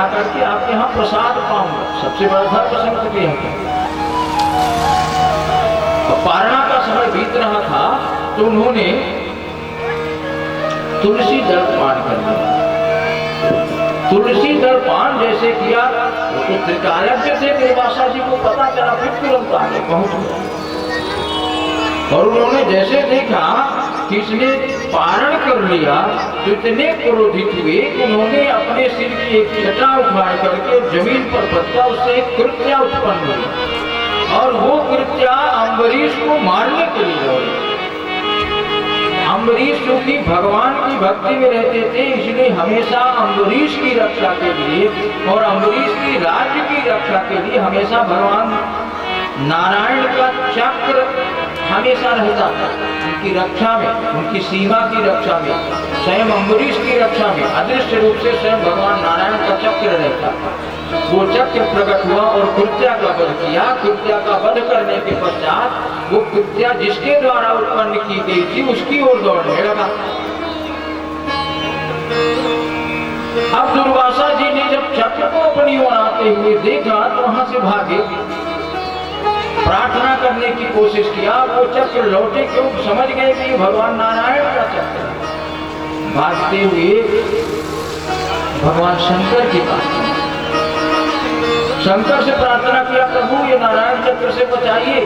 आकर के आपके यहाँ प्रसाद पाऊंगा। सबसे बड़ा धर्म संकट यह है। और पारणा का समय बीत रहा था तो उन्होंने तुलसी दल पान कर लिया। तुलसी दल पान जैसे किया तो त्रिकालज्ञ से दुर्वासा जी को पता चला, फिर तुरंत आगे पहुंच गए और उन्होंने जैसे देखा कि इसने पारण कर लिया तो इतने क्रोधित हुए कि उन्होंने अपने सिर की एक छटा उठा करके जमीन पर पटका, उससे एक कृत्या उत्पन्न हुई और वो कृत्या अम्बरीश को मारने के लिए दौड़ी। अम्बरीश क्योंकि भगवान की भक्ति में रहते थे, इसलिए हमेशा अम्बरीश की रक्षा के लिए और अम्बरीश की राज्य की रक्षा के लिए हमेशा भगवान नारायण का चक्र हमेशा रहता था उनकी रक्षा में, उनकी सीमा की रक्षा में, स्वयं अम्बरीश की रक्षा में अदृश्य रूप से स्वयं भगवान नारायण का चक्र रहता था। वो चक्र प्रकट हुआ और कृत्या का वध किया। कृत्या का वध करने के पश्चात वो कृत्या जिसके द्वारा उत्पन्न की गई थी उसकी ओर दौड़ने लगा। अब दुर्वासा जी ने जब चक्र को अपनी ओर आते हुए देखा तो वहां से भागे, प्रार्थना करने की कोशिश किया। वो चक्र लौटे क्यों, समझ गए कि भगवान नारायण का चक्र। भागते हुए भगवान शंकर के पास, शंकर से प्रार्थना किया, प्रभु ये नारायण चक्र से बचाइए।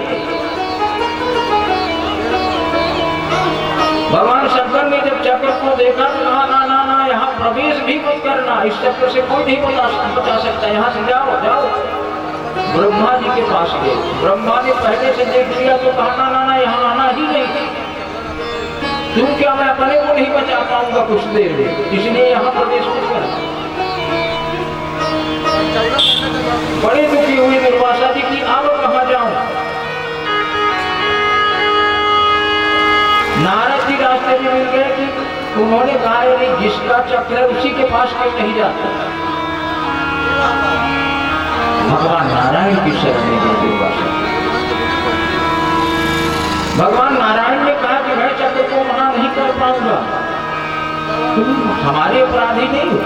भगवान शंकर ने जब चक्र को देखा तो कहा ना ना ना, यहाँ प्रवेश भी मत करना, इस चक्र से कोई नहीं बचा सकता, यहाँ से जाओ जाओ। ब्रह्मा जी के पास गए, ब्रह्मा ने पहले से देख लिया तो कहा ना ना ना, यहाँ आना ही नहीं, तुम क्या मैं अपने को नहीं बचा पाऊंगा कुछ देर में, इसलिए यहाँ प्रवेश मत करना। बड़े दुखी हुए दुर्वासा जी की अब कहाँ जाऊं। नारद जी रास्ते में मिल गए कि उन्होंने कहा यदि जिसका चक्र है उसी के पास क्यों नहीं जाता। भगवान नारायण की शरण में गए दुर्वासा। भगवान नारायण ने कहा कि मैं चक्र को मना नहीं कर पाऊंगा, तुम हमारे अपराधी नहीं हो,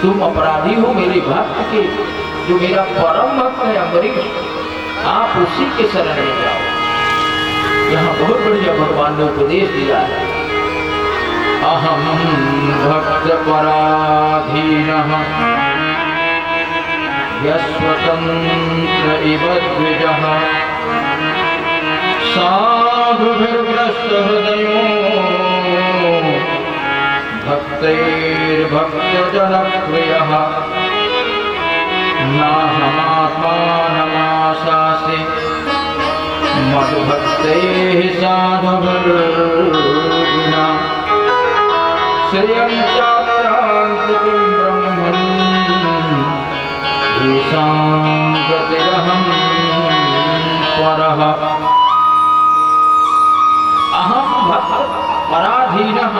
तुम अपराधी हो मेरे भक्त के, जो मेरा परम भक्त है अम्बरीश, आप उसी के शरण में जाओ। यहाँ बहुत बढ़िया भगवान ने उपदेश दिया है। अहम भक्त पराधीनः यस्वतंत्र इव द्विजः साधुभिर्ग्रस्त हृदयो भक्तैर्भक्तजनप्रियः नाहमात्मानमाशासे मद्भक्तैः साधुभिर्विना श्रियं चाप्रान्तिं ब्रह्मन् येषां गतिरहं परः। अहम भक्त पराधीनः,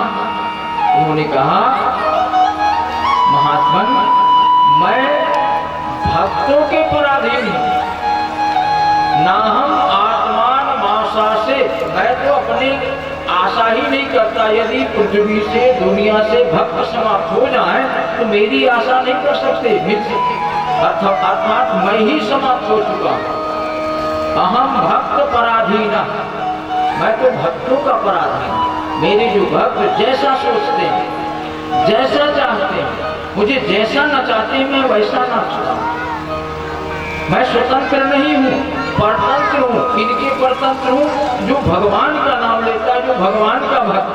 उन्होंने कहा महात्मन मैं भक्तों के पराधीन हूं, ना हम आत्मान आशा से, मैं तो अपनी आशा ही नहीं करता। यदि पृथ्वी से दुनिया से भक्त समाप्त हो जाए तो मेरी आशा नहीं कर सकते, अर्थात मैं ही समाप्त हो चुका हूं। अहम भक्त पराधीन, मैं तो भक्तों का पराधीन। मेरे जो भक्त जैसा सोचते हैं, जैसा चाहते हैं, मुझे जैसा नचाते हैं मैं वैसा नाचता हूं। मैं स्वतंत्र नहीं हूं, परतंत्र हूं। इनके परतंत्र हूं जो भगवान का नाम लेता है, जो भगवान का भक्त।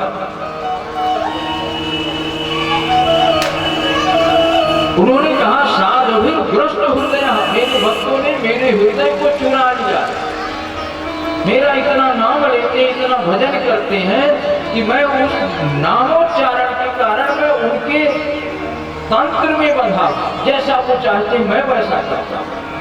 उन्होंने कहा साधुभिर्ग्रस्त हृदय, मेरे भक्तों ने मेरे हृदय को चुरा लिया। मेरा इतना नाम लेते, इतना भजन करते हैं कि मैं उस नामोच्चारण के कारण मैं उनके तंत्र में बंधा, जैसा वो चाहते मैं वैसा करता हूं।